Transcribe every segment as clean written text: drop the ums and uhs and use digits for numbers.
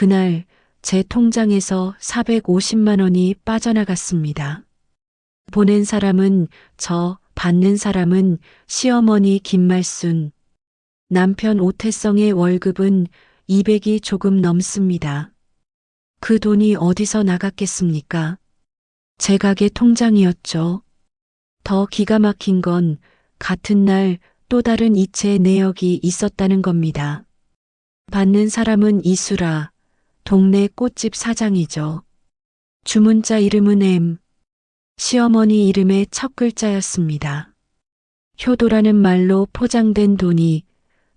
그날 제 통장에서 450만 원이 빠져나갔습니다. 보낸 사람은 저, 받는 사람은 시어머니 김말순. 남편 오태성의 월급은 200이 조금 넘습니다. 그 돈이 어디서 나갔겠습니까? 제 가게 통장이었죠. 더 기가 막힌 건 같은 날 또 다른 이체 내역이 있었다는 겁니다. 받는 사람은 이수라, 동네 꽃집 사장이죠. 주문자 이름은 M, 시어머니 이름의 첫 글자였습니다. 효도라는 말로 포장된 돈이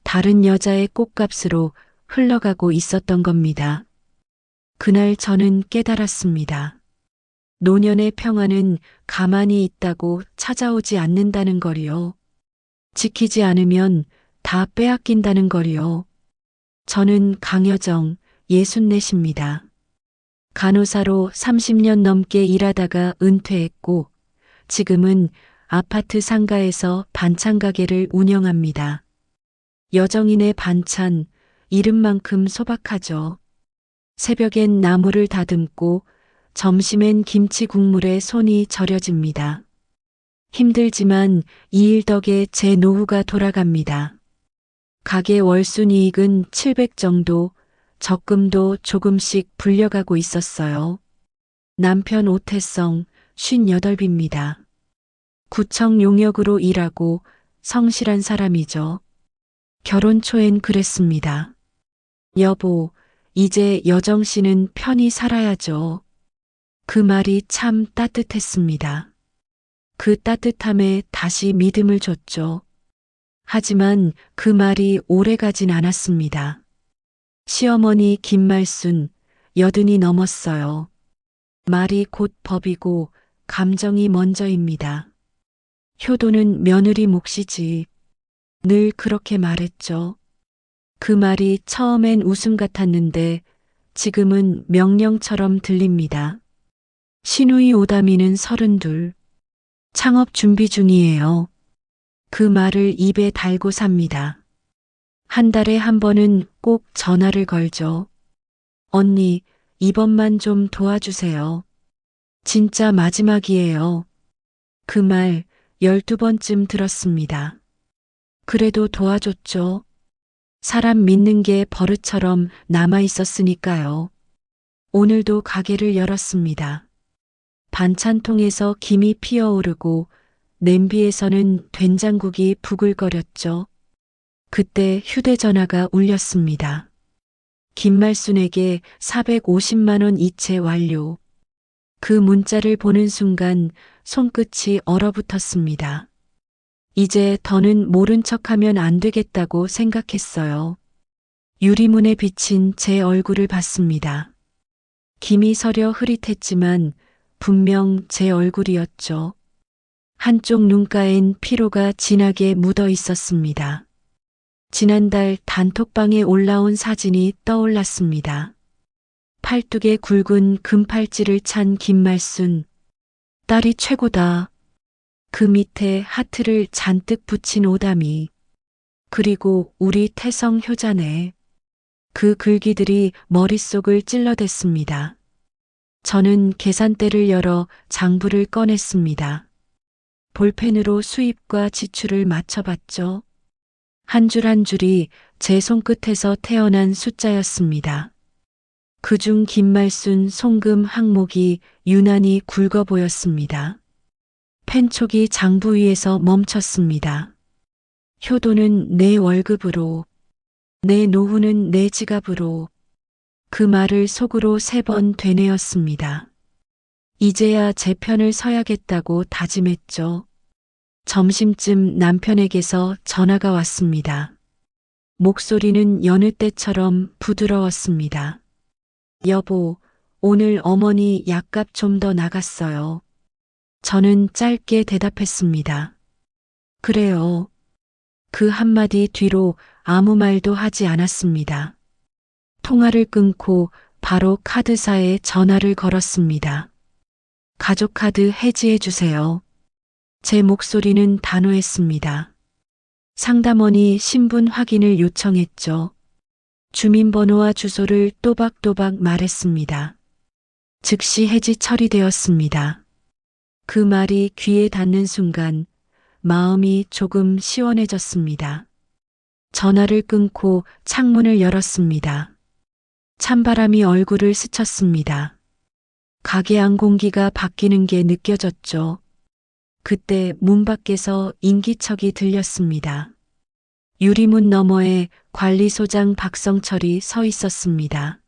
다른 여자의 꽃값으로 흘러가고 있었던 겁니다. 그날 저는 깨달았습니다. 노년의 평화는 가만히 있다고 찾아오지 않는다는 거리요. 지키지 않으면 다 빼앗긴다는 거리요. 저는 강여정, 64입니다. 간호사로 30년 넘게 일하다가 은퇴했고 지금은 아파트 상가에서 반찬 가게를 운영합니다. 여정인의 반찬, 이름만큼 소박하죠. 새벽엔 나물을 다듬고 점심엔 김치 국물에 손이 저려집니다. 힘들지만 이 일 덕에 제 노후가 돌아갑니다. 가게 월순이익은 700 정도, 적금도 조금씩 불려가고 있었어요. 남편 오태성, 58입니다. 구청 용역으로 일하고 성실한 사람이죠. 결혼 초엔 그랬습니다. 여보, 이제 여정 씨는 편히 살아야죠. 그 말이 참 따뜻했습니다. 그 따뜻함에 다시 믿음을 줬죠. 하지만 그 말이 오래가진 않았습니다. 시어머니 김말순, 80이 넘었어요. 말이 곧 법이고 감정이 먼저입니다. 효도는 며느리 몫이지. 늘 그렇게 말했죠. 그 말이 처음엔 웃음 같았는데 지금은 명령처럼 들립니다. 시누이 오다미는 32. 창업 준비 중이에요. 그 말을 입에 달고 삽니다. 한 달에 한 번은 꼭 전화를 걸죠. 언니, 이번만 좀 도와주세요. 진짜 마지막이에요. 그 말 12번쯤 들었습니다. 그래도 도와줬죠. 사람 믿는 게 버릇처럼 남아 있었으니까요. 오늘도 가게를 열었습니다. 반찬통에서 김이 피어오르고 냄비에서는 된장국이 부글거렸죠. 그때 휴대전화가 울렸습니다. 김말순에게 450만 원 이체 완료. 그 문자를 보는 순간 손끝이 얼어붙었습니다. 이제 더는 모른 척하면 안 되겠다고 생각했어요. 유리문에 비친 제 얼굴을 봤습니다. 김이 서려 흐릿했지만 분명 제 얼굴이었죠. 한쪽 눈가엔 피로가 진하게 묻어 있었습니다. 지난달 단톡방에 올라온 사진이 떠올랐습니다. 팔뚝에 굵은 금팔찌를 찬 김말순. 딸이 최고다. 그 밑에 하트를 잔뜩 붙인 오다미. 그리고 우리 태성 효자네. 그 글귀들이 머릿속을 찔러댔습니다. 저는 계산대를 열어 장부를 꺼냈습니다. 볼펜으로 수입과 지출을 맞춰봤죠. 한 줄 한 줄이 제 손끝에서 태어난 숫자였습니다. 그중 김말순 송금 항목이 유난히 굵어 보였습니다. 펜촉이 장부 위에서 멈췄습니다. 효도는 내 월급으로, 내 노후는 내 지갑으로. 그 말을 속으로 3번 되뇌었습니다. 이제야 제 편을 서야겠다고 다짐했죠. 점심쯤 남편에게서 전화가 왔습니다. 목소리는 여느 때처럼 부드러웠습니다. 여보, 오늘 어머니 약값 좀 더 나갔어요. 저는 짧게 대답했습니다. 그래요. 그 한마디 뒤로 아무 말도 하지 않았습니다. 통화를 끊고 바로 카드사에 전화를 걸었습니다. 가족카드 해지해 주세요. 제 목소리는 단호했습니다. 상담원이 신분 확인을 요청했죠. 주민번호와 주소를 또박또박 말했습니다. 즉시 해지 처리되었습니다. 그 말이 귀에 닿는 순간 마음이 조금 시원해졌습니다. 전화를 끊고 창문을 열었습니다. 찬바람이 얼굴을 스쳤습니다. 가게 안 공기가 바뀌는 게 느껴졌죠. 그때 문 밖에서 인기척이 들렸습니다. 유리문 너머에 관리소장 박성철이 서 있었습니다.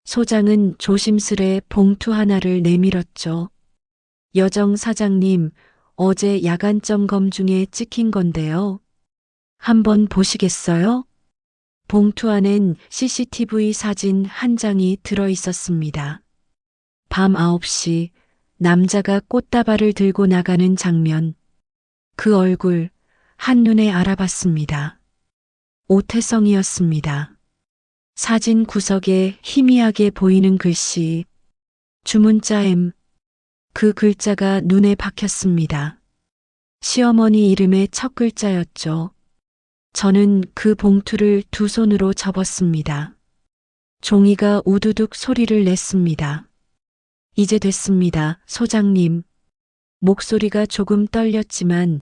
소장은 조심스레 봉투 하나를 내밀었죠. 여정 사장님, 어제 야간 점검 중에 찍힌 건데요. 한번 보시겠어요? 봉투 안엔 CCTV 사진 한 장이 들어 있었습니다. 밤 9시 남자가 꽃다발을 들고 나가는 장면. 그 얼굴 한눈에 알아봤습니다. 오태성이었습니다. 사진 구석에 희미하게 보이는 글씨, 주문자 M. 그 글자가 눈에 박혔습니다. 시어머니 이름의 첫 글자였죠. 저는 그 봉투를 두 손으로 접었습니다. 종이가 우두둑 소리를 냈습니다. 이제 됐습니다, 소장님. 목소리가 조금 떨렸지만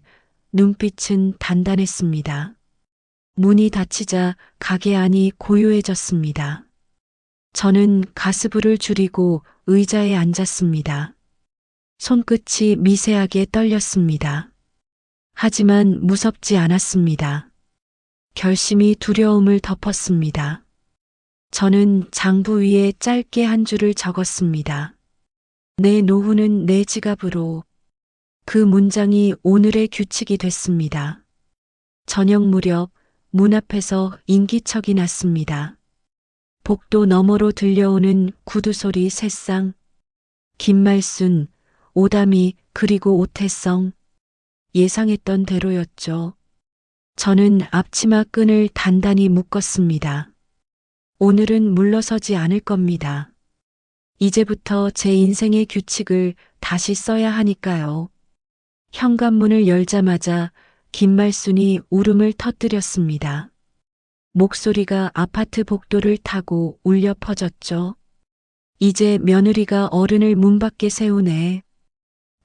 눈빛은 단단했습니다. 문이 닫히자 가게 안이 고요해졌습니다. 저는 가스불을 줄이고 의자에 앉았습니다. 손끝이 미세하게 떨렸습니다. 하지만 무섭지 않았습니다. 결심이 두려움을 덮었습니다. 저는 장부 위에 짧게 한 줄을 적었습니다. 내 노후는 내 지갑으로. 그 문장이 오늘의 규칙이 됐습니다. 저녁 무렵 문 앞에서 인기척이 났습니다. 복도 너머로 들려오는 구두 소리 세 쌍. 김말순, 오다미 그리고 오태성. 예상했던 대로였죠. 저는 앞치마 끈을 단단히 묶었습니다. 오늘은 물러서지 않을 겁니다. 이제부터 제 인생의 규칙을 다시 써야 하니까요. 현관문을 열자마자 김말순이 울음을 터뜨렸습니다. 목소리가 아파트 복도를 타고 울려 퍼졌죠. 이제 며느리가 어른을 문 밖에 세우네.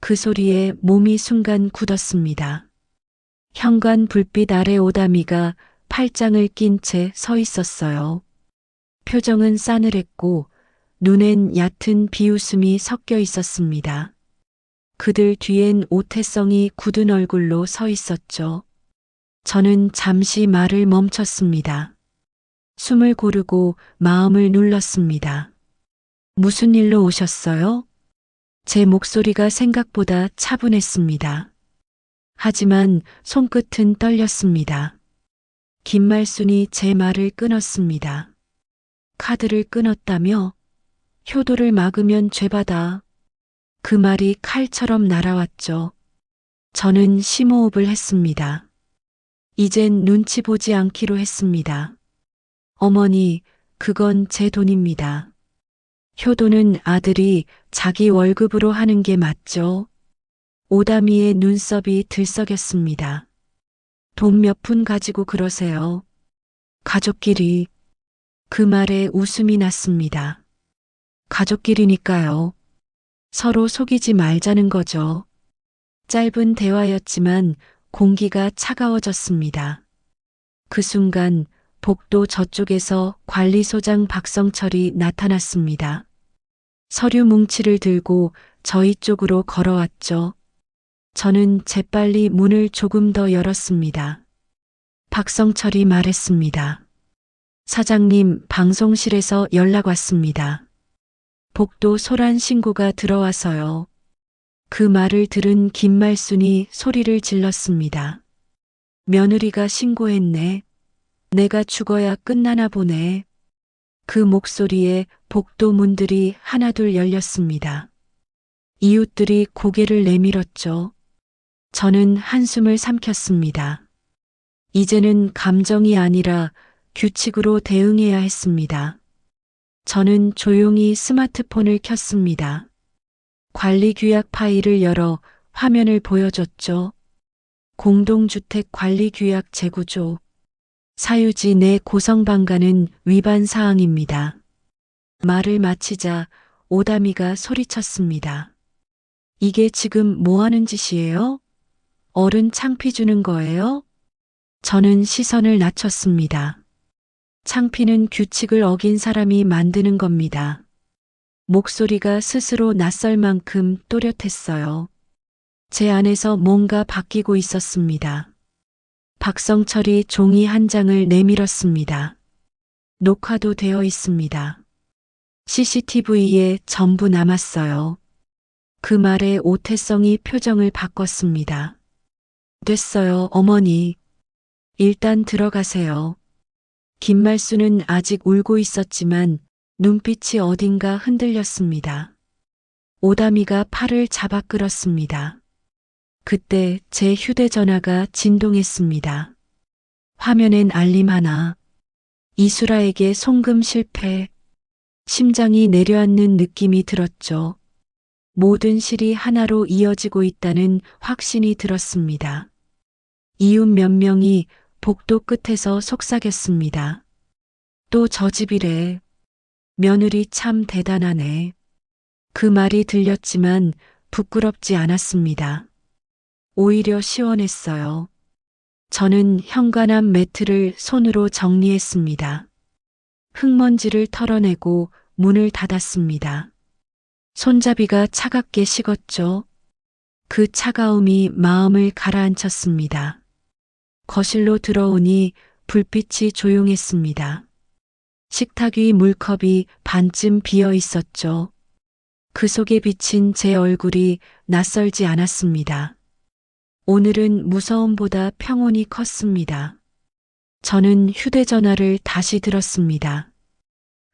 그 소리에 몸이 순간 굳었습니다. 현관 불빛 아래 오다미가 팔짱을 낀 채 서 있었어요. 표정은 싸늘했고 눈엔 얕은 비웃음이 섞여 있었습니다. 그들 뒤엔 오태성이 굳은 얼굴로 서 있었죠. 저는 잠시 말을 멈췄습니다. 숨을 고르고 마음을 눌렀습니다. 무슨 일로 오셨어요? 제 목소리가 생각보다 차분했습니다. 하지만 손끝은 떨렸습니다. 김말순이 제 말을 끊었습니다. 카드를 끊었다며? 효도를 막으면 죄받아. 그 말이 칼처럼 날아왔죠. 저는 심호흡을 했습니다. 이젠 눈치 보지 않기로 했습니다. 어머니, 그건 제 돈입니다. 효도는 아들이 자기 월급으로 하는 게 맞죠? 오다미의 눈썹이 들썩였습니다. 돈 몇 푼 가지고 그러세요. 가족끼리. 그 말에 웃음이 났습니다. 가족끼리니까요. 서로 속이지 말자는 거죠. 짧은 대화였지만 공기가 차가워졌습니다. 그 순간 복도 저쪽에서 관리소장 박성철이 나타났습니다. 서류 뭉치를 들고 저희 쪽으로 걸어왔죠. 저는 재빨리 문을 조금 더 열었습니다. 박성철이 말했습니다. 사장님, 방송실에서 연락 왔습니다. 복도 소란 신고가 들어와서요. 그 말을 들은 김말순이 소리를 질렀습니다. 며느리가 신고했네. 내가 죽어야 끝나나 보네. 그 목소리에 복도 문들이 하나둘 열렸습니다. 이웃들이 고개를 내밀었죠. 저는 한숨을 삼켰습니다. 이제는 감정이 아니라 규칙으로 대응해야 했습니다. 저는 조용히 스마트폰을 켰습니다. 관리규약 파일을 열어 화면을 보여줬죠. 공동주택 관리규약 재구조. 사유지 내 고성방가는 위반 사항입니다. 말을 마치자 오다미가 소리쳤습니다. 이게 지금 뭐 하는 짓이에요? 어른 창피 주는 거예요? 저는 시선을 낮췄습니다. 창피는 규칙을 어긴 사람이 만드는 겁니다. 목소리가 스스로 낯설 만큼 또렷했어요. 제 안에서 뭔가 바뀌고 있었습니다. 박성철이 종이 한 장을 내밀었습니다. 녹화도 되어 있습니다. CCTV에 전부 남았어요. 그 말에 오태성이 표정을 바꿨습니다. 됐어요, 어머니. 일단 들어가세요. 김말수는 아직 울고 있었지만 눈빛이 어딘가 흔들렸습니다. 오다미가 팔을 잡아 끌었습니다. 그때 제 휴대전화가 진동했습니다. 화면엔 알림 하나. 이수라에게 송금 실패. 심장이 내려앉는 느낌이 들었죠. 모든 실이 하나로 이어지고 있다는 확신이 들었습니다. 이웃 몇 명이 복도 끝에서 속삭였습니다. 또 저 집이래. 며느리 참 대단하네. 그 말이 들렸지만 부끄럽지 않았습니다. 오히려 시원했어요. 저는 현관앞 매트를 손으로 정리했습니다. 흙먼지를 털어내고 문을 닫았습니다. 손잡이가 차갑게 식었죠. 그 차가움이 마음을 가라앉혔습니다. 거실로 들어오니 불빛이 조용했습니다. 식탁 위 물컵이 반쯤 비어 있었죠. 그 속에 비친 제 얼굴이 낯설지 않았습니다. 오늘은 무서움보다 평온이 컸습니다. 저는 휴대전화를 다시 들었습니다.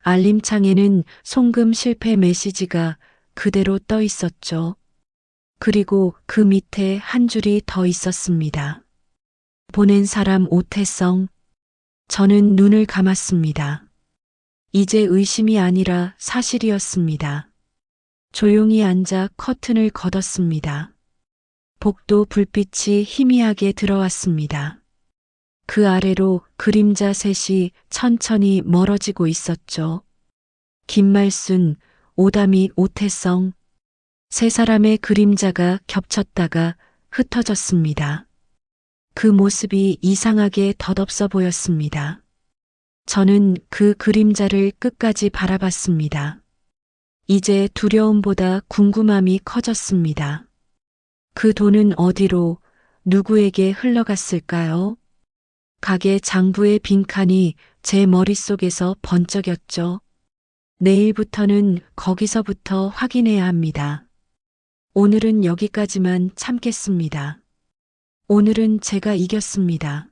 알림창에는 송금 실패 메시지가 그대로 떠 있었죠. 그리고 그 밑에 한 줄이 더 있었습니다. 보낸 사람 오태성. 저는 눈을 감았습니다. 이제 의심이 아니라 사실이었습니다. 조용히 앉아 커튼을 걷었습니다. 복도 불빛이 희미하게 들어왔습니다. 그 아래로 그림자 셋이 천천히 멀어지고 있었죠. 김말순, 오다미, 오태성. 세 사람의 그림자가 겹쳤다가 흩어졌습니다. 그 모습이 이상하게 덧없어 보였습니다. 저는 그 그림자를 끝까지 바라봤습니다. 이제 두려움보다 궁금함이 커졌습니다. 그 돈은 어디로, 누구에게 흘러갔을까요? 가게 장부의 빈칸이 제 머릿속에서 번쩍였죠. 내일부터는 거기서부터 확인해야 합니다. 오늘은 여기까지만 참겠습니다. 오늘은 제가 이겼습니다.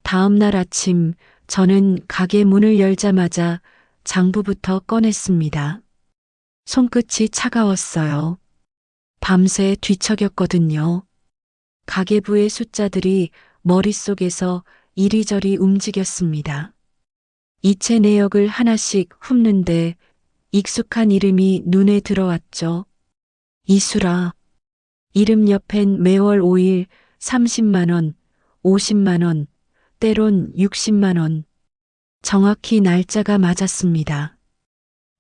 다음 날 아침 저는 가게 문을 열자마자 장부부터 꺼냈습니다. 손끝이 차가웠어요. 밤새 뒤척였거든요. 가계부의 숫자들이 머릿속에서 이리저리 움직였습니다. 이체 내역을 하나씩 훑는데 익숙한 이름이 눈에 들어왔죠. 이수라. 이름 옆엔 매월 5일 30만 원, 50만 원, 때론 60만 원. 정확히 날짜가 맞았습니다.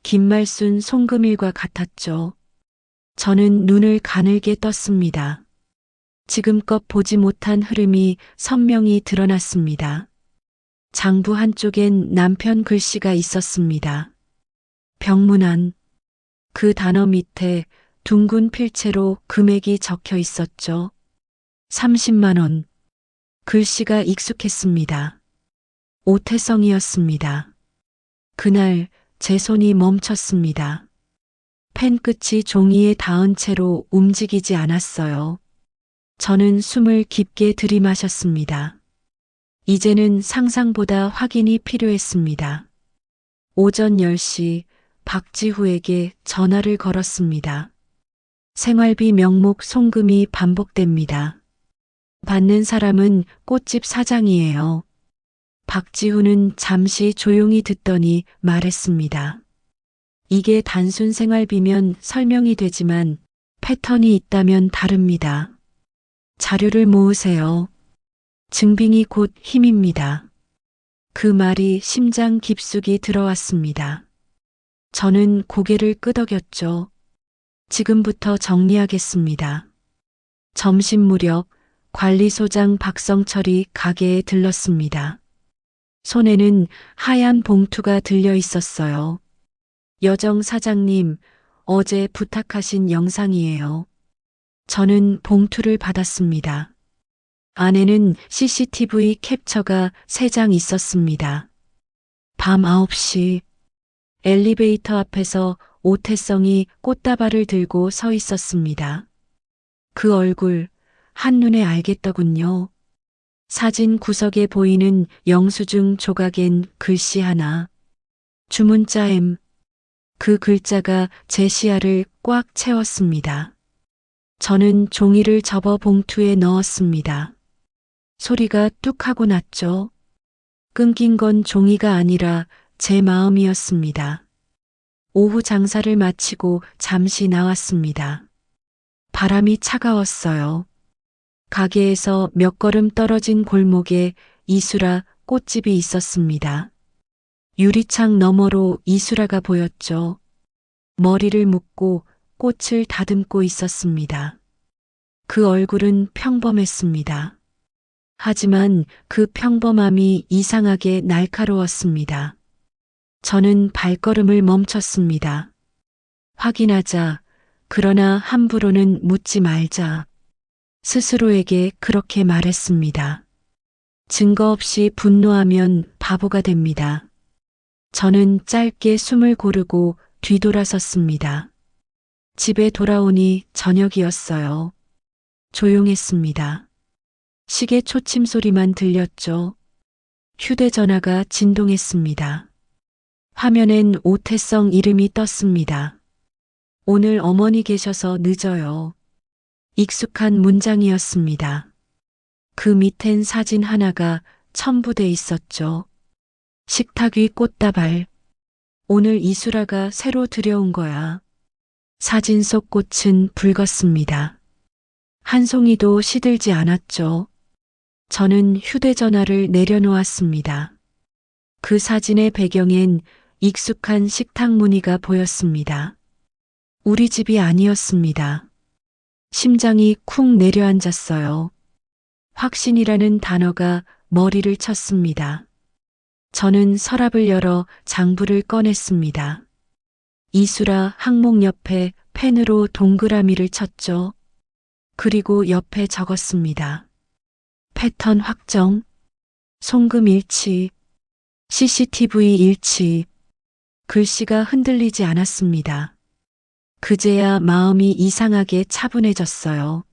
김말순 송금일과 같았죠. 저는 눈을 가늘게 떴습니다. 지금껏 보지 못한 흐름이 선명히 드러났습니다. 장부 한쪽엔 남편 글씨가 있었습니다. 병문안. 그 단어 밑에 둥근 필체로 금액이 적혀 있었죠. 30만 원. 글씨가 익숙했습니다. 오태성이었습니다. 그날 제 손이 멈췄습니다. 펜 끝이 종이에 닿은 채로 움직이지 않았어요. 저는 숨을 깊게 들이마셨습니다. 이제는 상상보다 확인이 필요했습니다. 오전 10시 박지후에게 전화를 걸었습니다. 생활비 명목 송금이 반복됩니다. 받는 사람은 꽃집 사장이에요. 박지후는 잠시 조용히 듣더니 말했습니다. 이게 단순 생활비면 설명이 되지만 패턴이 있다면 다릅니다. 자료를 모으세요. 증빙이 곧 힘입니다. 그 말이 심장 깊숙이 들어왔습니다. 저는 고개를 끄덕였죠. 지금부터 정리하겠습니다. 점심 무렵 관리소장 박성철이 가게에 들렀습니다. 손에는 하얀 봉투가 들려 있었어요. 여정 사장님, 어제 부탁하신 영상이에요. 저는 봉투를 받았습니다. 안에는 CCTV 캡처가 3장 있었습니다. 밤 9시 엘리베이터 앞에서 오태성이 꽃다발을 들고 서 있었습니다. 그 얼굴 한눈에 알겠더군요. 사진 구석에 보이는 영수증 조각엔 글씨 하나. 주문자 M. 그 글자가 제 시야를 꽉 채웠습니다. 저는 종이를 접어 봉투에 넣었습니다. 소리가 뚝 하고 났죠. 끊긴 건 종이가 아니라 제 마음이었습니다. 오후 장사를 마치고 잠시 나왔습니다. 바람이 차가웠어요. 가게에서 몇 걸음 떨어진 골목에 이수라 꽃집이 있었습니다. 유리창 너머로 이수라가 보였죠. 머리를 묶고 꽃을 다듬고 있었습니다. 그 얼굴은 평범했습니다. 하지만 그 평범함이 이상하게 날카로웠습니다. 저는 발걸음을 멈췄습니다. 확인하자. 그러나 함부로는 묻지 말자. 스스로에게 그렇게 말했습니다. 증거 없이 분노하면 바보가 됩니다. 저는 짧게 숨을 고르고 뒤돌아섰습니다. 집에 돌아오니 저녁이었어요. 조용했습니다. 시계 초침 소리만 들렸죠. 휴대전화가 진동했습니다. 화면엔 오태성 이름이 떴습니다. 오늘 어머니 계셔서 늦어요. 익숙한 문장이었습니다. 그 밑엔 사진 하나가 첨부돼 있었죠. 식탁 위 꽃다발. 오늘 이수라가 새로 들여온 거야. 사진 속 꽃은 붉었습니다. 한 송이도 시들지 않았죠. 저는 휴대전화를 내려놓았습니다. 그 사진의 배경엔 익숙한 식탁 무늬가 보였습니다. 우리 집이 아니었습니다. 심장이 쿵 내려앉았어요. 확신이라는 단어가 머리를 쳤습니다. 저는 서랍을 열어 장부를 꺼냈습니다. 이수라 항목 옆에 펜으로 동그라미를 쳤죠. 그리고 옆에 적었습니다. 패턴 확정, 송금 일치, CCTV 일치. 글씨가 흔들리지 않았습니다. 그제야 마음이 이상하게 차분해졌어요.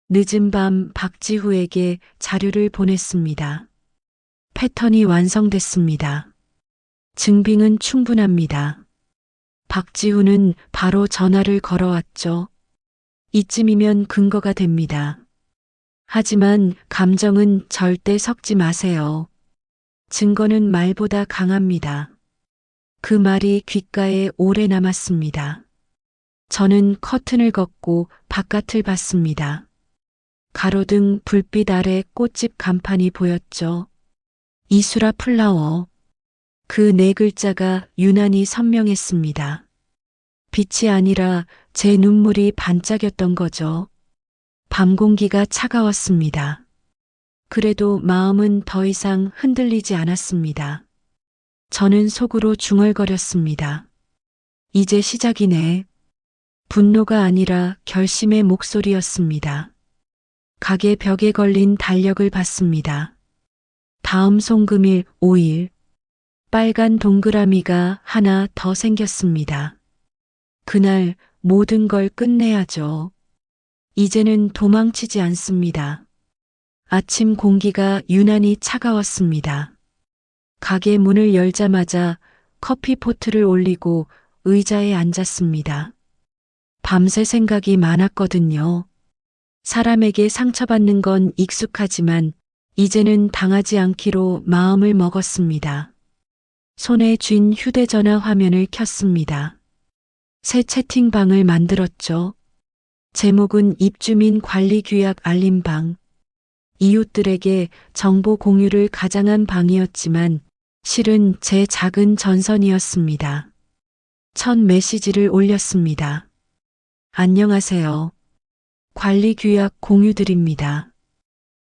늦은 밤 박지후에게 자료를 보냈습니다. 패턴이 완성됐습니다. 증빙은 충분합니다. 박지후는 바로 전화를 걸어왔죠. 이쯤이면 근거가 됩니다. 하지만 감정은 절대 섞지 마세요. 증거는 말보다 강합니다. 그 말이 귓가에 오래 남았습니다. 저는 커튼을 걷고 바깥을 봤습니다. 가로등 불빛 아래 꽃집 간판이 보였죠. 이수라 플라워. 그 네 글자가 유난히 선명했습니다. 빛이 아니라 제 눈물이 반짝였던 거죠. 밤 공기가 차가웠습니다. 그래도 마음은 더 이상 흔들리지 않았습니다. 저는 속으로 중얼거렸습니다. 이제 시작이네. 분노가 아니라 결심의 목소리였습니다. 가게 벽에 걸린 달력을 봤습니다. 다음 송금일 5일. 빨간 동그라미가 하나 더 생겼습니다. 그날 모든 걸 끝내야죠. 이제는 도망치지 않습니다. 아침 공기가 유난히 차가웠습니다. 가게 문을 열자마자 커피포트를 올리고 의자에 앉았습니다. 밤새 생각이 많았거든요. 사람에게 상처받는 건 익숙하지만 이제는 당하지 않기로 마음을 먹었습니다. 손에 쥔 휴대전화 화면을 켰습니다. 새 채팅방을 만들었죠. 제목은 입주민 관리 규약 알림방. 이웃들에게 정보 공유를 가장한 방이었지만 실은 제 작은 전선이었습니다. 첫 메시지를 올렸습니다. 안녕하세요. 관리 규약 공유드립니다.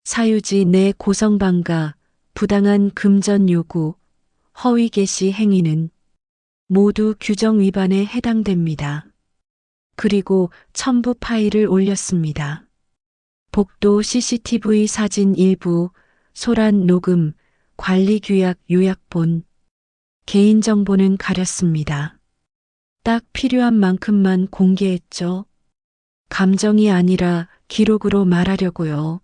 사유지 내 고성방가, 부당한 금전 요구, 허위 게시 행위는 모두 규정 위반에 해당됩니다. 그리고 첨부 파일을 올렸습니다. 복도 CCTV 사진 일부, 소란 녹음, 관리 규약 요약본, 개인정보는 가렸습니다. 딱 필요한 만큼만 공개했죠. 감정이 아니라 기록으로 말하려고요.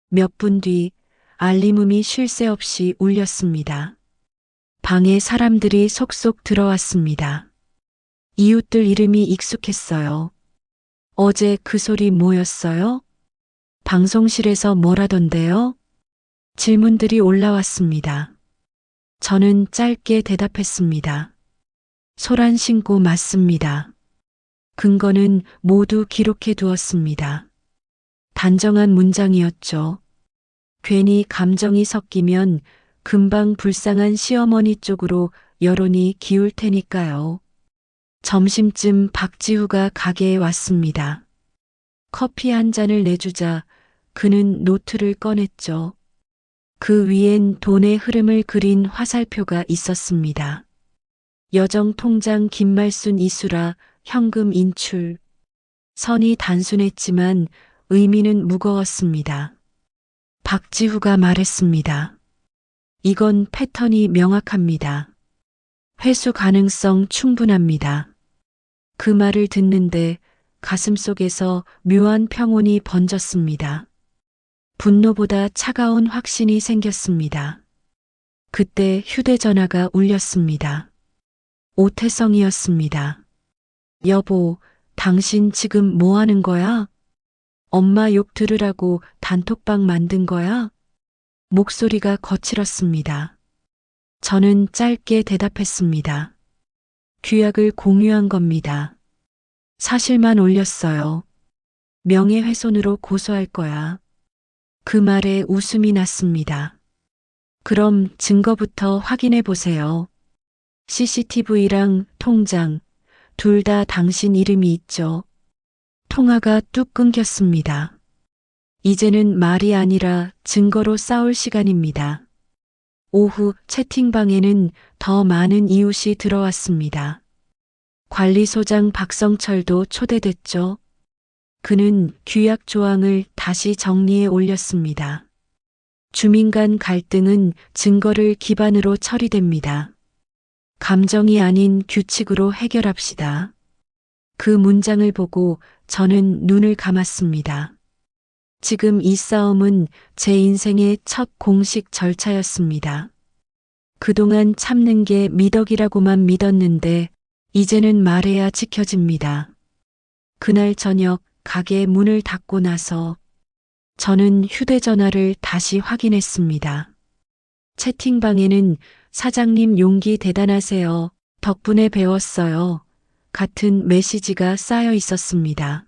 몇 분 뒤 알림음이 쉴 새 없이 울렸습니다. 방에 사람들이 속속 들어왔습니다. 이웃들 이름이 익숙했어요. 어제 그 소리 뭐였어요? 방송실에서 뭐라던데요? 질문들이 올라왔습니다. 저는 짧게 대답했습니다. 소란 신고 맞습니다. 근거는 모두 기록해 두었습니다. 단정한 문장이었죠. 괜히 감정이 섞이면 금방 불쌍한 시어머니 쪽으로 여론이 기울 테니까요. 점심쯤 박지우가 가게에 왔습니다. 커피 한 잔을 내주자 그는 노트를 꺼냈죠. 그 위엔 돈의 흐름을 그린 화살표가 있었습니다. 여정 통장 김말순 이수라 현금 인출. 선이 단순했지만 의미는 무거웠습니다. 박지후가 말했습니다. 이건 패턴이 명확합니다. 회수 가능성 충분합니다. 그 말을 듣는데 가슴속에서 묘한 평온이 번졌습니다. 분노보다 차가운 확신이 생겼습니다. 그때 휴대전화가 울렸습니다. 오태성이었습니다. 여보, 당신 지금 뭐 하는 거야? 엄마 욕 들으라고 단톡방 만든 거야? 목소리가 거칠었습니다. 저는 짧게 대답했습니다. 규약을 공유한 겁니다. 사실만 올렸어요. 명예훼손으로 고소할 거야. 그 말에 웃음이 났습니다. 그럼 증거부터 확인해 보세요. CCTV랑 통장, 둘 다 당신 이름이 있죠. 통화가 뚝 끊겼습니다. 이제는 말이 아니라 증거로 싸울 시간입니다. 오후 채팅방에는 더 많은 이웃이 들어왔습니다. 관리소장 박성철도 초대됐죠. 그는 규약 조항을 다시 정리해 올렸습니다. 주민 간 갈등은 증거를 기반으로 처리됩니다. 감정이 아닌 규칙으로 해결합시다. 그 문장을 보고 저는 눈을 감았습니다. 지금 이 싸움은 제 인생의 첫 공식 절차였습니다. 그동안 참는 게 미덕이라고만 믿었는데 이제는 말해야 지켜집니다. 그날 저녁 가게 문을 닫고 나서 저는 휴대전화를 다시 확인했습니다. 채팅방에는 사장님 용기 대단하세요. 덕분에 배웠어요. 같은 메시지가 쌓여 있었습니다.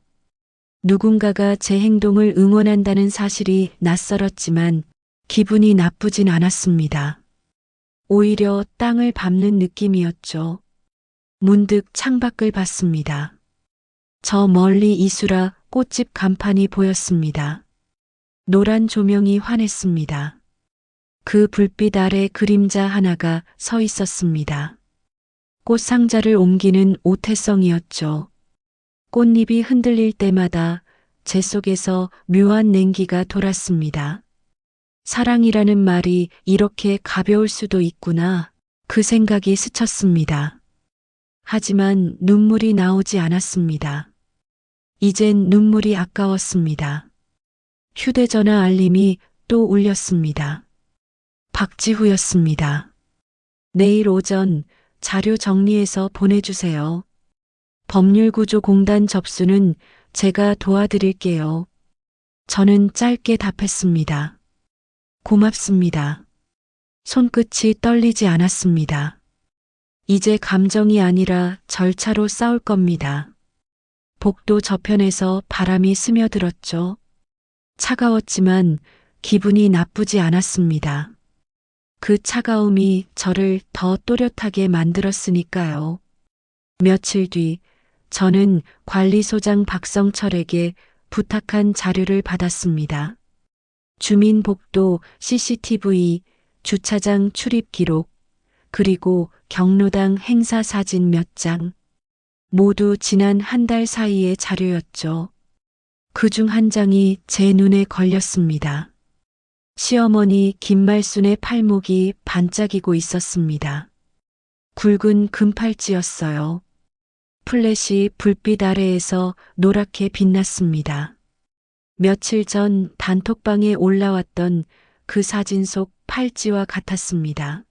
누군가가 제 행동을 응원한다는 사실이 낯설었지만 기분이 나쁘진 않았습니다. 오히려 땅을 밟는 느낌이었죠. 문득 창밖을 봤습니다. 저 멀리 이수라 꽃집 간판이 보였습니다. 노란 조명이 환했습니다. 그 불빛 아래 그림자 하나가 서 있었습니다. 꽃 상자를 옮기는 오태성이었죠. 꽃잎이 흔들릴 때마다 제 속에서 묘한 냉기가 돌았습니다. 사랑이라는 말이 이렇게 가벼울 수도 있구나. 그 생각이 스쳤습니다. 하지만 눈물이 나오지 않았습니다. 이젠 눈물이 아까웠습니다. 휴대전화 알림이 또 울렸습니다. 박지후였습니다. 내일 오전 자료 정리해서 보내주세요. 법률구조공단 접수는 제가 도와드릴게요. 저는 짧게 답했습니다. 고맙습니다. 손끝이 떨리지 않았습니다. 이제 감정이 아니라 절차로 싸울 겁니다. 복도 저편에서 바람이 스며들었죠. 차가웠지만 기분이 나쁘지 않았습니다. 그 차가움이 저를 더 또렷하게 만들었으니까요. 며칠 뒤 저는 관리소장 박성철에게 부탁한 자료를 받았습니다. 주민복도 CCTV, 주차장 출입 기록, 그리고 경로당 행사 사진 몇 장. 모두 지난 한 달 사이의 자료였죠. 그중 한 장이 제 눈에 걸렸습니다. 시어머니 김말순의 팔목이 반짝이고 있었습니다. 굵은 금팔찌였어요. 플랫이 불빛 아래에서 노랗게 빛났습니다. 며칠 전 단톡방에 올라왔던 그 사진 속 팔찌와 같았습니다.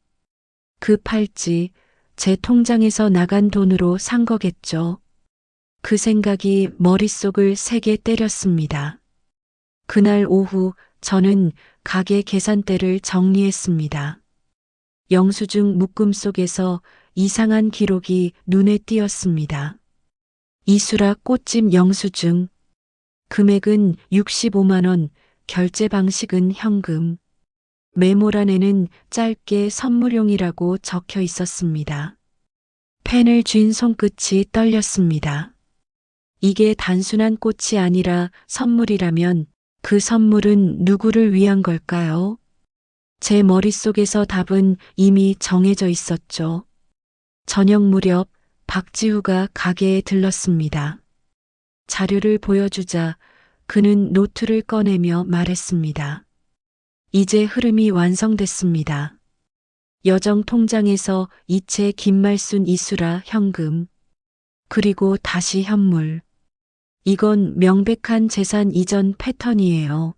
그 팔찌, 제 통장에서 나간 돈으로 산 거겠죠. 그 생각이 머릿속을 세게 때렸습니다. 그날 오후 저는 가게 계산대를 정리했습니다. 영수증 묶음 속에서 이상한 기록이 눈에 띄었습니다. 이수라 꽃집 영수증. 금액은 65만 원, 결제 방식은 현금. 메모란에는 짧게 선물용이라고 적혀 있었습니다. 펜을 쥔 손끝이 떨렸습니다. 이게 단순한 꽃이 아니라 선물이라면 그 선물은 누구를 위한 걸까요? 제 머릿속에서 답은 이미 정해져 있었죠. 저녁 무렵 박지우가 가게에 들렀습니다. 자료를 보여주자 그는 노트를 꺼내며 말했습니다. 이제 흐름이 완성됐습니다. 여정 통장에서 이체 김말순 이수라 현금. 그리고 다시 현물. 이건 명백한 재산 이전 패턴이에요.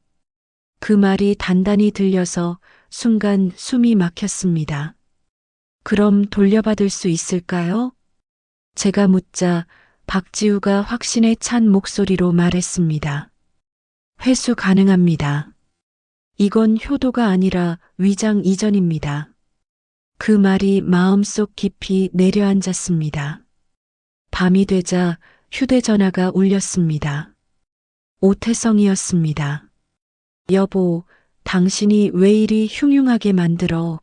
그 말이 단단히 들려서 순간 숨이 막혔습니다. 그럼 돌려받을 수 있을까요? 제가 묻자 박지우가 확신에 찬 목소리로 말했습니다. 회수 가능합니다. 이건 효도가 아니라 위장 이전입니다. 그 말이 마음속 깊이 내려앉았습니다. 밤이 되자 휴대전화가 울렸습니다. 오태성이었습니다. 여보, 당신이 왜 이리 흉흉하게 만들어?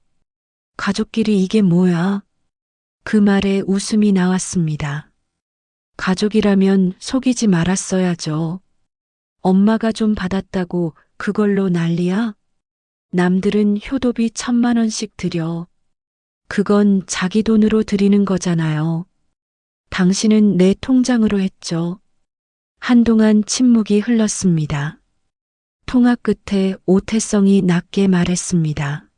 가족끼리 이게 뭐야? 그 말에 웃음이 나왔습니다. 가족이라면 속이지 말았어야죠. 엄마가 좀 받았다고 그걸로 난리야? 남들은 효도비 1,000만 원씩 드려. 그건 자기 돈으로 드리는 거잖아요. 당신은 내 통장으로 했죠. 한동안 침묵이 흘렀습니다. 통화 끝에 오태성이 낮게 말했습니다.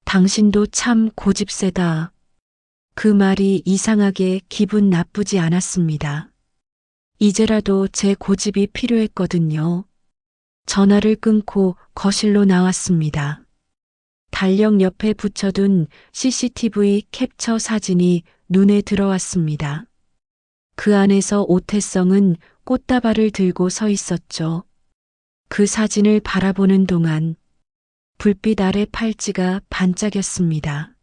당신도 참 고집세다. 그 말이 이상하게 기분 나쁘지 않았습니다. 이제라도 제 고집이 필요했거든요. 전화를 끊고 거실로 나왔습니다. 달력 옆에 붙여둔 CCTV 캡처 사진이 눈에 들어왔습니다. 그 안에서 오태성은 꽃다발을 들고 서 있었죠. 그 사진을 바라보는 동안 불빛 아래 팔찌가 반짝였습니다.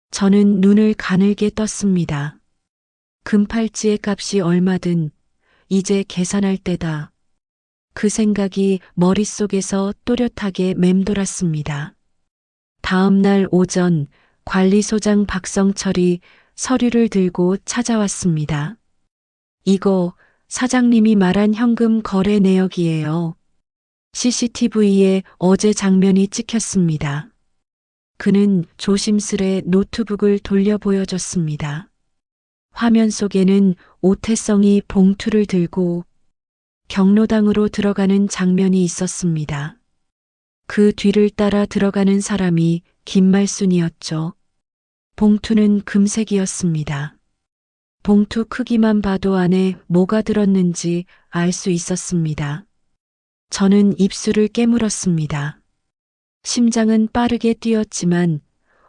저는 눈을 가늘게 떴습니다. 금팔찌의 값이 얼마든 이제 계산할 때다. 그 생각이 머릿속에서 또렷하게 맴돌았습니다. 다음 날 오전 관리소장 박성철이 서류를 들고 찾아왔습니다. 이거 사장님이 말한 현금 거래 내역이에요. CCTV에 어제 장면이 찍혔습니다. 그는 조심스레 노트북을 돌려 보여줬습니다. 화면 속에는 오태성이 봉투를 들고 경로당으로 들어가는 장면이 있었습니다. 그 뒤를 따라 들어가는 사람이 김말순이었죠. 봉투는 금색이었습니다. 봉투 크기만 봐도 안에 뭐가 들었는지 알 수 있었습니다. 저는 입술을 깨물었습니다. 심장은 빠르게 뛰었지만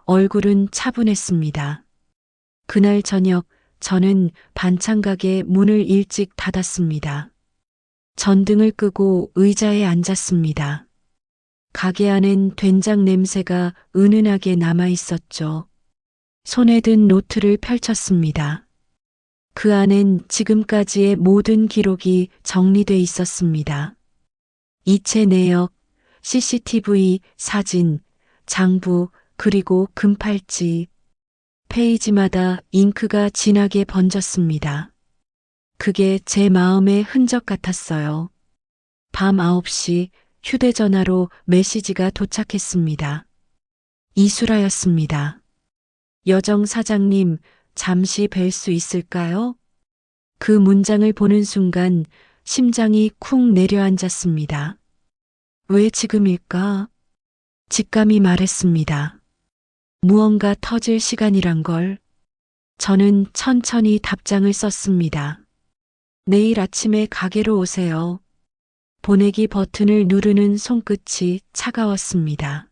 얼굴은 차분했습니다. 그날 저녁 저는 반찬가게 문을 일찍 닫았습니다. 전등을 끄고 의자에 앉았습니다. 가게 안엔 된장 냄새가 은은하게 남아 있었죠. 손에 든 노트를 펼쳤습니다. 그 안엔 지금까지의 모든 기록이 정리돼 있었습니다. 이체 내역, CCTV, 사진, 장부, 그리고 금팔찌. 페이지마다 잉크가 진하게 번졌습니다. 그게 제 마음의 흔적 같았어요. 밤 9시 휴대전화로 메시지가 도착했습니다. 이수라였습니다. 여정 사장님, 잠시 뵐 수 있을까요? 그 문장을 보는 순간 심장이 쿵 내려앉았습니다. 왜 지금일까? 직감이 말했습니다. 무언가 터질 시간이란 걸. 저는 천천히 답장을 썼습니다. 내일 아침에 가게로 오세요. 보내기 버튼을 누르는 손끝이 차가웠습니다.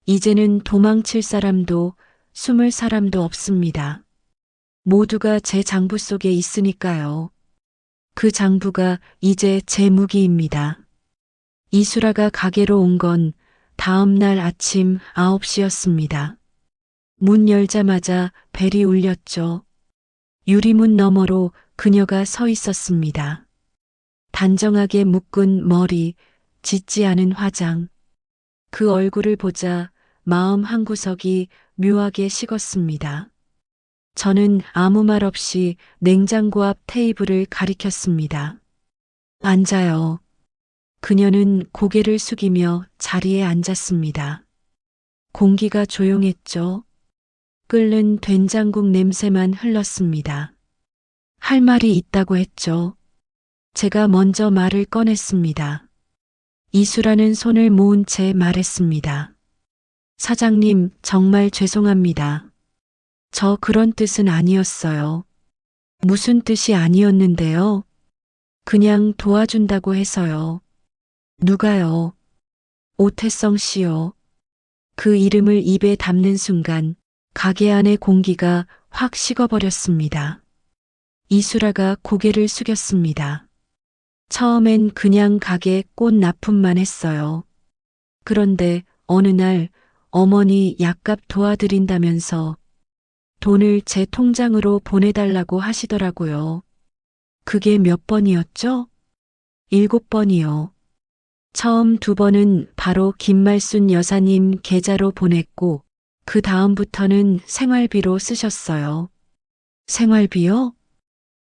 이제는 도망칠 사람도 숨을 사람도 없습니다. 모두가 제 장부 속에 있으니까요. 그 장부가 이제 제 무기입니다. 이수라가 가게로 온 건 다음 날 아침 9시였습니다. 문 열자마자 벨이 울렸죠. 유리문 너머로 그녀가 서 있었습니다. 단정하게 묶은 머리, 짙지 않은 화장. 그 얼굴을 보자 마음 한구석이 묘하게 식었습니다. 저는 아무 말 없이 냉장고 앞 테이블을 가리켰습니다. 앉아요. 그녀는 고개를 숙이며 자리에 앉았습니다. 공기가 조용했죠. 끓는 된장국 냄새만 흘렀습니다. 할 말이 있다고 했죠. 제가 먼저 말을 꺼냈습니다. 이수라는 손을 모은 채 말했습니다. 사장님, 정말 죄송합니다. 저 그런 뜻은 아니었어요. 무슨 뜻이 아니었는데요? 그냥 도와준다고 해서요. 누가요? 오태성 씨요. 그 이름을 입에 담는 순간 가게 안의 공기가 확 식어버렸습니다. 이수라가 고개를 숙였습니다. 처음엔 그냥 가게 꽃 납품만 했어요. 그런데 어느 날 어머니 약값 도와드린다면서 돈을 제 통장으로 보내달라고 하시더라고요. 그게 몇 번이었죠? 7번이요. 처음 2번은 바로 김말순 여사님 계좌로 보냈고 그 다음부터는 생활비로 쓰셨어요. 생활비요?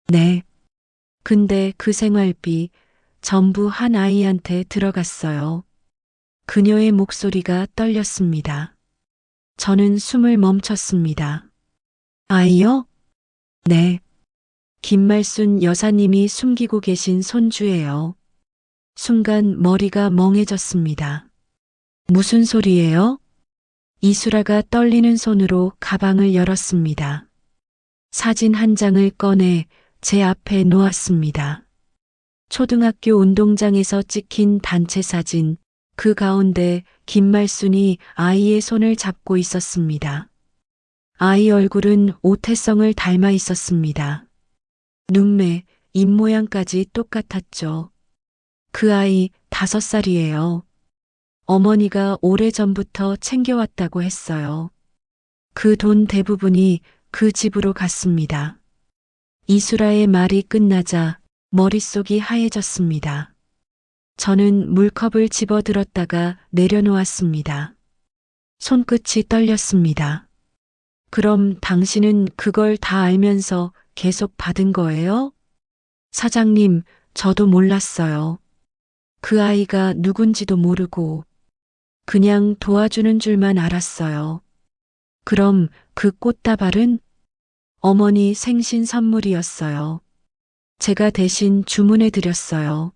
네. 근데 그 생활비 전부 한 아이한테 들어갔어요. 그녀의 목소리가 떨렸습니다. 저는 숨을 멈췄습니다. 아이요? 네. 김말순 여사님이 숨기고 계신 손주예요. 순간 머리가 멍해졌습니다. 무슨 소리예요? 이수라가 떨리는 손으로 가방을 열었습니다. 사진 한 장을 꺼내 제 앞에 놓았습니다. 초등학교 운동장에서 찍힌 단체 사진, 그 가운데 김말순이 아이의 손을 잡고 있었습니다. 아이 얼굴은 오태성을 닮아 있었습니다. 눈매, 입모양까지 똑같았죠. 그 아이 5살이에요. 어머니가 오래전부터 챙겨왔다고 했어요. 그 돈 대부분이 그 집으로 갔습니다. 이수라의 말이 끝나자 머릿속이 하얘졌습니다. 저는 물컵을 집어들었다가 내려놓았습니다. 손끝이 떨렸습니다. 그럼 당신은 그걸 다 알면서 계속 받은 거예요? 사장님, 저도 몰랐어요. 그 아이가 누군지도 모르고 그냥 도와주는 줄만 알았어요. 그럼 그 꽃다발은 어머니 생신 선물이었어요. 제가 대신 주문해 드렸어요.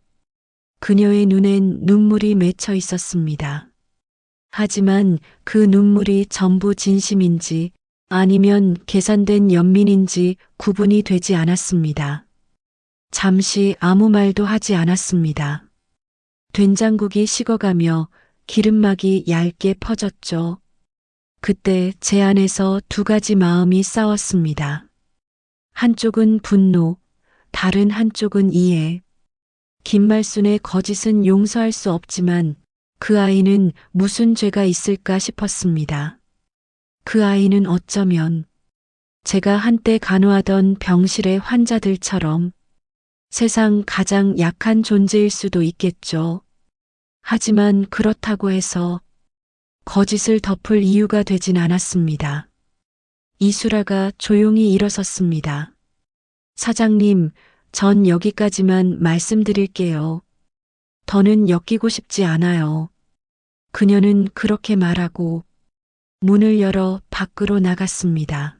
그녀의 눈엔 눈물이 맺혀 있었습니다. 하지만 그 눈물이 전부 진심인지 아니면 계산된 연민인지 구분이 되지 않았습니다. 잠시 아무 말도 하지 않았습니다. 된장국이 식어가며 기름막이 얇게 퍼졌죠. 그때 제 안에서 2가지 마음이 싸웠습니다. 한쪽은 분노, 다른 한쪽은 이해. 김말순의 거짓은 용서할 수 없지만 그 아이는 무슨 죄가 있을까 싶었습니다. 그 아이는 어쩌면 제가 한때 간호하던 병실의 환자들처럼 세상 가장 약한 존재일 수도 있겠죠. 하지만 그렇다고 해서 거짓을 덮을 이유가 되진 않았습니다. 이수라가 조용히 일어섰습니다. 사장님, 전 여기까지만 말씀드릴게요. 더는 엮이고 싶지 않아요. 그녀는 그렇게 말하고 문을 열어 밖으로 나갔습니다.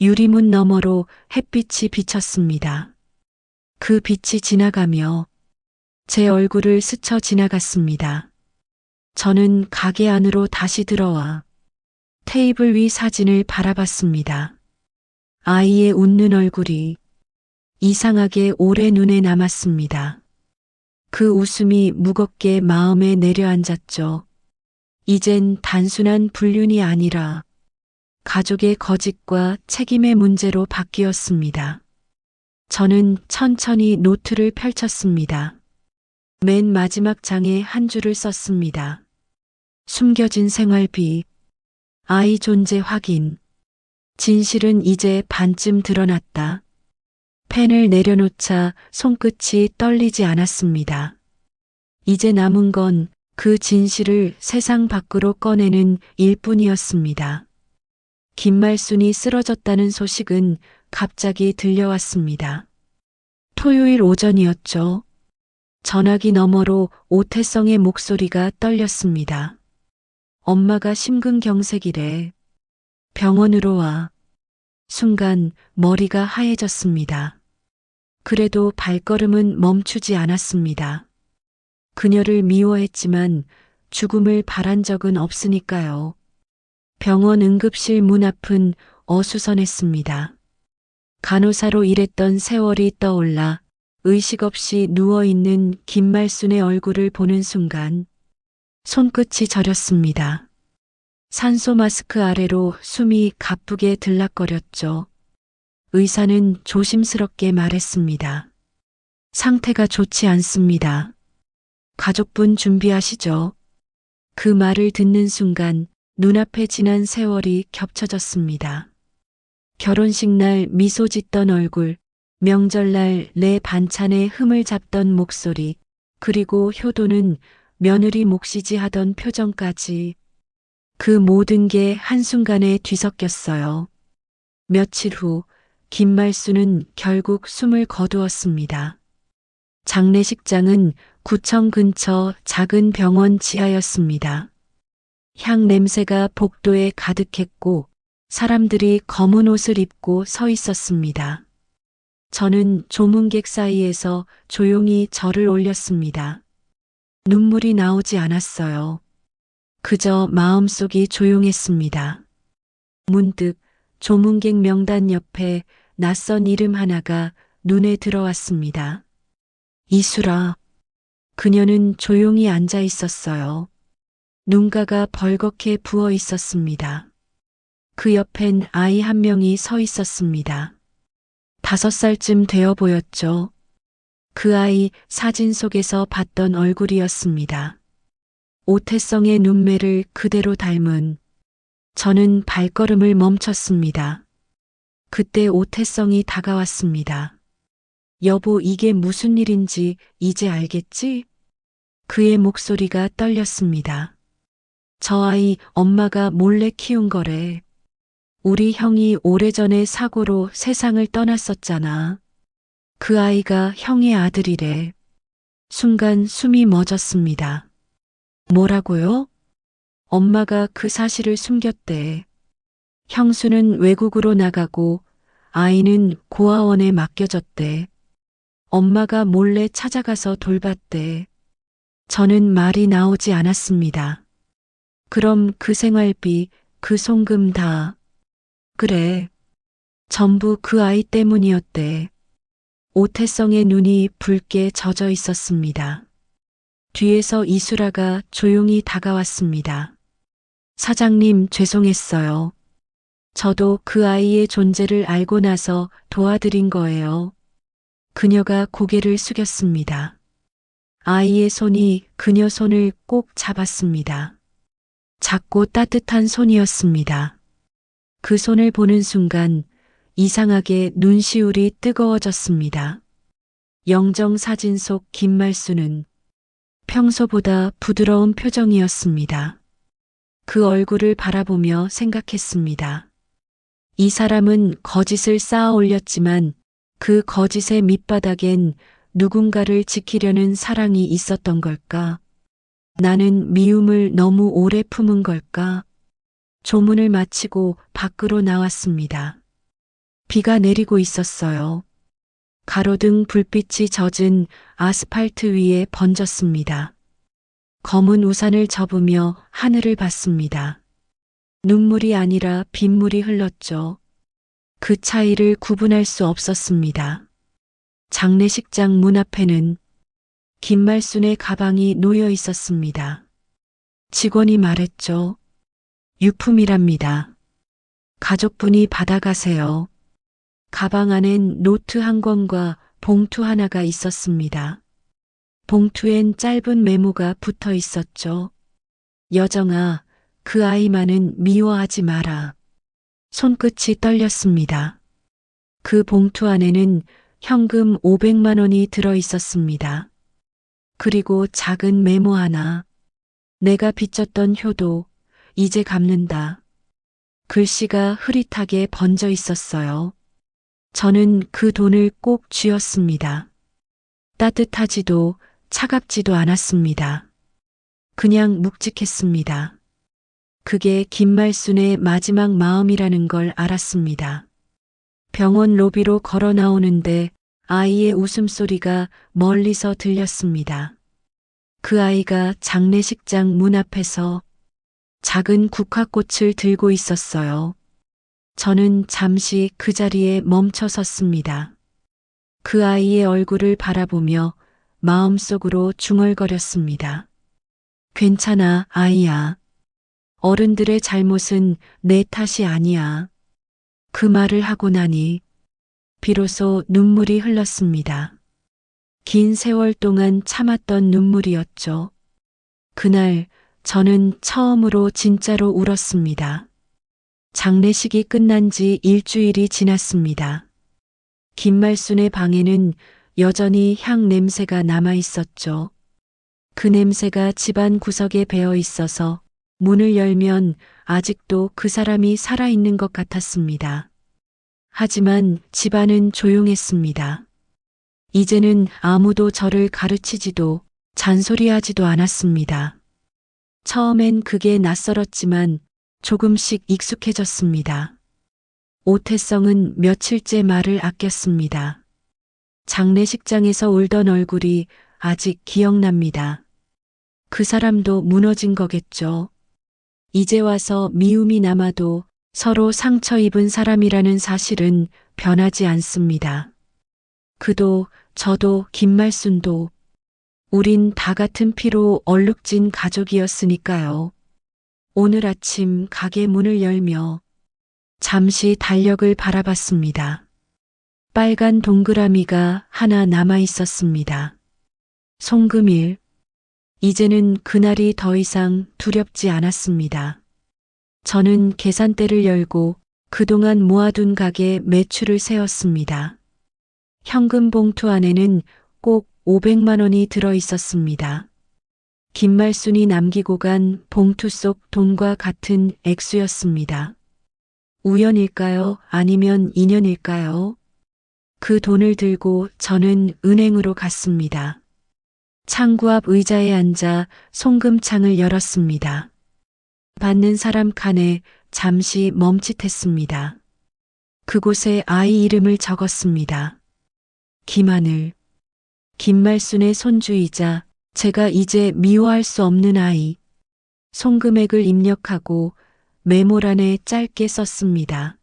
유리문 너머로 햇빛이 비쳤습니다. 그 빛이 지나가며 제 얼굴을 스쳐 지나갔습니다. 저는 가게 안으로 다시 들어와 테이블 위 사진을 바라봤습니다. 아이의 웃는 얼굴이 이상하게 오래 눈에 남았습니다. 그 웃음이 무겁게 마음에 내려앉았죠. 이젠 단순한 불륜이 아니라 가족의 거짓과 책임의 문제로 바뀌었습니다. 저는 천천히 노트를 펼쳤습니다. 맨 마지막 장에 한 줄을 썼습니다. 숨겨진 생활비, 아이 존재 확인. 진실은 이제 반쯤 드러났다. 펜을 내려놓자 손끝이 떨리지 않았습니다. 이제 남은 건 그 진실을 세상 밖으로 꺼내는 일뿐이었습니다. 김말순이 쓰러졌다는 소식은 갑자기 들려왔습니다. 토요일 오전이었죠. 전화기 너머로 오태성의 목소리가 떨렸습니다. 엄마가 심근경색이래. 병원으로 와. 순간 머리가 하얘졌습니다. 그래도 발걸음은 멈추지 않았습니다. 그녀를 미워했지만 죽음을 바란 적은 없으니까요. 병원 응급실 문 앞은 어수선했습니다. 간호사로 일했던 세월이 떠올라 의식 없이 누워있는 김말순의 얼굴을 보는 순간 손끝이 저렸습니다. 산소 마스크 아래로 숨이 가쁘게 들락거렸죠. 의사는 조심스럽게 말했습니다. 상태가 좋지 않습니다. 가족분 준비하시죠. 그 말을 듣는 순간 눈앞에 지난 세월이 겹쳐졌습니다. 결혼식 날 미소 짓던 얼굴, 명절날 내 반찬에 흠을 잡던 목소리, 그리고 효도는 며느리 몫이지 하던 표정까지 그 모든 게 한순간에 뒤섞였어요. 며칠 후 김말수는 결국 숨을 거두었습니다. 장례식장은 구청 근처 작은 병원 지하였습니다. 향 냄새가 복도에 가득했고 사람들이 검은 옷을 입고 서 있었습니다. 저는 조문객 사이에서 조용히 절을 올렸습니다. 눈물이 나오지 않았어요. 그저 마음속이 조용했습니다. 문득 조문객 명단 옆에 낯선 이름 하나가 눈에 들어왔습니다. 이수라. 그녀는 조용히 앉아 있었어요. 눈가가 벌겋게 부어 있었습니다. 그 옆엔 아이 한 명이 서 있었습니다. 5살쯤 되어 보였죠. 그 아이 사진 속에서 봤던 얼굴이었습니다. 오태성의 눈매를 그대로 닮은. 저는 발걸음을 멈췄습니다. 그때 오태성이 다가왔습니다. 여보, 이게 무슨 일인지 이제 알겠지? 그의 목소리가 떨렸습니다. 저 아이 엄마가 몰래 키운 거래. 우리 형이 오래전에 사고로 세상을 떠났었잖아. 그 아이가 형의 아들이래. 순간 숨이 멎었습니다. 뭐라고요? 엄마가 그 사실을 숨겼대. 형수는 외국으로 나가고 아이는 고아원에 맡겨졌대. 엄마가 몰래 찾아가서 돌봤대. 저는 말이 나오지 않았습니다. 그럼 그 생활비, 그 송금 다. 그래. 전부 그 아이 때문이었대. 오태성의 눈이 붉게 젖어 있었습니다. 뒤에서 이수라가 조용히 다가왔습니다. 사장님, 죄송했어요. 저도 그 아이의 존재를 알고 나서 도와드린 거예요. 그녀가 고개를 숙였습니다. 아이의 손이 그녀 손을 꼭 잡았습니다. 작고 따뜻한 손이었습니다. 그 손을 보는 순간 이상하게 눈시울이 뜨거워졌습니다. 영정 사진 속 김말수는 평소보다 부드러운 표정이었습니다. 그 얼굴을 바라보며 생각했습니다. 이 사람은 거짓을 쌓아 올렸지만 그 거짓의 밑바닥엔 누군가를 지키려는 사랑이 있었던 걸까? 나는 미움을 너무 오래 품은 걸까? 조문을 마치고 밖으로 나왔습니다. 비가 내리고 있었어요. 가로등 불빛이 젖은 아스팔트 위에 번졌습니다. 검은 우산을 접으며 하늘을 봤습니다. 눈물이 아니라 빗물이 흘렀죠. 그 차이를 구분할 수 없었습니다. 장례식장 문 앞에는 김말순의 가방이 놓여 있었습니다. 직원이 말했죠. 유품이랍니다. 가족분이 받아가세요. 가방 안엔 노트 한 권과 봉투 하나가 있었습니다. 봉투엔 짧은 메모가 붙어 있었죠. 여정아, 그 아이만은 미워하지 마라. 손끝이 떨렸습니다. 그 봉투 안에는 현금 500만 원이 들어 있었습니다. 그리고 작은 메모 하나. 내가 빚졌던 효도 이제 갚는다. 글씨가 흐릿하게 번져 있었어요. 저는 그 돈을 꼭 쥐었습니다. 따뜻하지도 차갑지도 않았습니다. 그냥 묵직했습니다. 그게 김말순의 마지막 마음이라는 걸 알았습니다. 병원 로비로 걸어 나오는데 아이의 웃음소리가 멀리서 들렸습니다. 그 아이가 장례식장 문 앞에서 작은 국화꽃을 들고 있었어요. 저는 잠시 그 자리에 멈춰 섰습니다. 그 아이의 얼굴을 바라보며 마음속으로 중얼거렸습니다. 괜찮아, 아이야. 어른들의 잘못은 내 탓이 아니야. 그 말을 하고 나니 비로소 눈물이 흘렀습니다. 긴 세월 동안 참았던 눈물이었죠. 그날 저는 처음으로 진짜로 울었습니다. 장례식이 끝난 지 일주일이 지났습니다. 김말순의 방에는 여전히 향 냄새가 남아 있었죠. 그 냄새가 집안 구석에 배어 있어서 문을 열면 아직도 그 사람이 살아있는 것 같았습니다. 하지만 집안은 조용했습니다. 이제는 아무도 저를 가르치지도 잔소리하지도 않았습니다. 처음엔 그게 낯설었지만 조금씩 익숙해졌습니다. 오태성은 며칠째 말을 아꼈습니다. 장례식장에서 울던 얼굴이 아직 기억납니다. 그 사람도 무너진 거겠죠. 이제 와서 미움이 남아도 서로 상처 입은 사람이라는 사실은 변하지 않습니다. 그도 저도 김말순도 우린 다 같은 피로 얼룩진 가족이었으니까요. 오늘 아침 가게 문을 열며 잠시 달력을 바라봤습니다. 빨간 동그라미가 하나 남아 있었습니다. 송금일. 이제는 그날이 더 이상 두렵지 않았습니다. 저는 계산대를 열고 그동안 모아둔 가게 매출을 세었습니다. 현금 봉투 안에는 꼭 500만 원이 들어 있었습니다. 김말순이 남기고 간 봉투 속 돈과 같은 액수였습니다. 우연일까요? 아니면 인연일까요? 그 돈을 들고 저는 은행으로 갔습니다. 창구 앞 의자에 앉아 송금창을 열었습니다. 받는 사람 칸에 잠시 멈칫했습니다. 그곳에 아이 이름을 적었습니다. 김하늘. 김말순의 손주이자 제가 이제 미워할 수 없는 아이. 송금액을 입력하고 메모란에 짧게 썼습니다.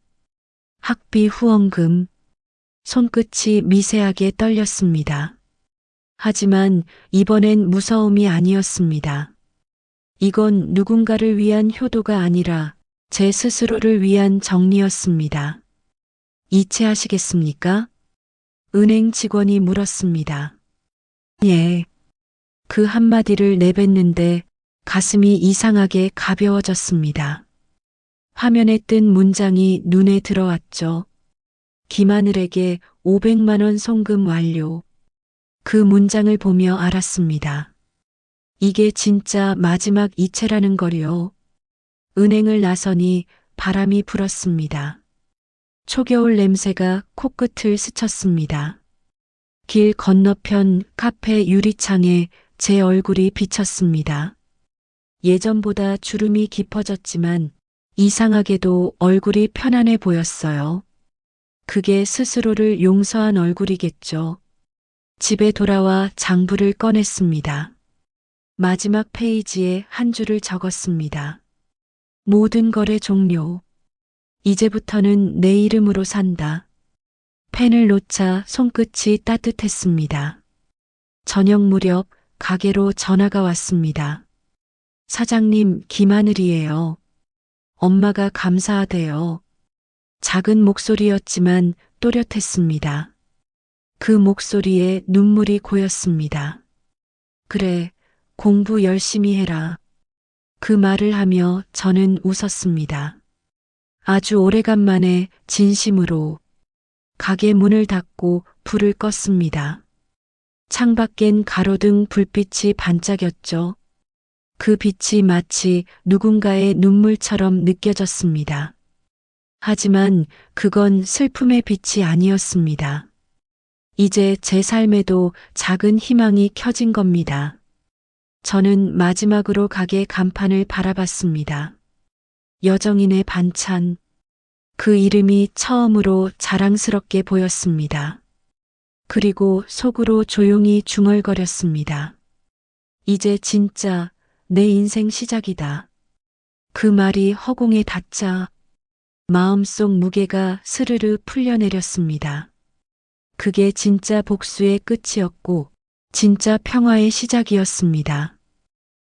학비 후원금. 손끝이 미세하게 떨렸습니다. 하지만 이번엔 무서움이 아니었습니다. 이건 누군가를 위한 효도가 아니라 제 스스로를 위한 정리였습니다. 이체하시겠습니까? 은행 직원이 물었습니다. 예. 그 한마디를 내뱉는데 가슴이 이상하게 가벼워졌습니다. 화면에 뜬 문장이 눈에 들어왔죠. 김하늘에게 500만 원 송금 완료. 그 문장을 보며 알았습니다. 이게 진짜 마지막 이체라는 거요. 은행을 나서니 바람이 불었습니다. 초겨울 냄새가 코끝을 스쳤습니다. 길 건너편 카페 유리창에 제 얼굴이 비쳤습니다. 예전보다 주름이 깊어졌지만 이상하게도 얼굴이 편안해 보였어요. 그게 스스로를 용서한 얼굴이겠죠. 집에 돌아와 장부를 꺼냈습니다. 마지막 페이지에 한 줄을 적었습니다. 모든 거래 종료. 이제부터는 내 이름으로 산다. 펜을 놓자 손끝이 따뜻했습니다. 저녁 무렵 가게로 전화가 왔습니다. 사장님, 김하늘이에요. 엄마가 감사하대요. 작은 목소리였지만 또렷했습니다. 그 목소리에 눈물이 고였습니다. 그래, 공부 열심히 해라. 그 말을 하며 저는 웃었습니다. 아주 오래간만에 진심으로 가게 문을 닫고 불을 껐습니다. 창밖엔 가로등 불빛이 반짝였죠. 그 빛이 마치 누군가의 눈물처럼 느껴졌습니다. 하지만 그건 슬픔의 빛이 아니었습니다. 이제 제 삶에도 작은 희망이 켜진 겁니다. 저는 마지막으로 가게 간판을 바라봤습니다. 여정인의 반찬. 그 이름이 처음으로 자랑스럽게 보였습니다. 그리고 속으로 조용히 중얼거렸습니다. 이제 진짜 내 인생 시작이다. 그 말이 허공에 닿자 마음속 무게가 스르르 풀려내렸습니다. 그게 진짜 복수의 끝이었고 진짜 평화의 시작이었습니다.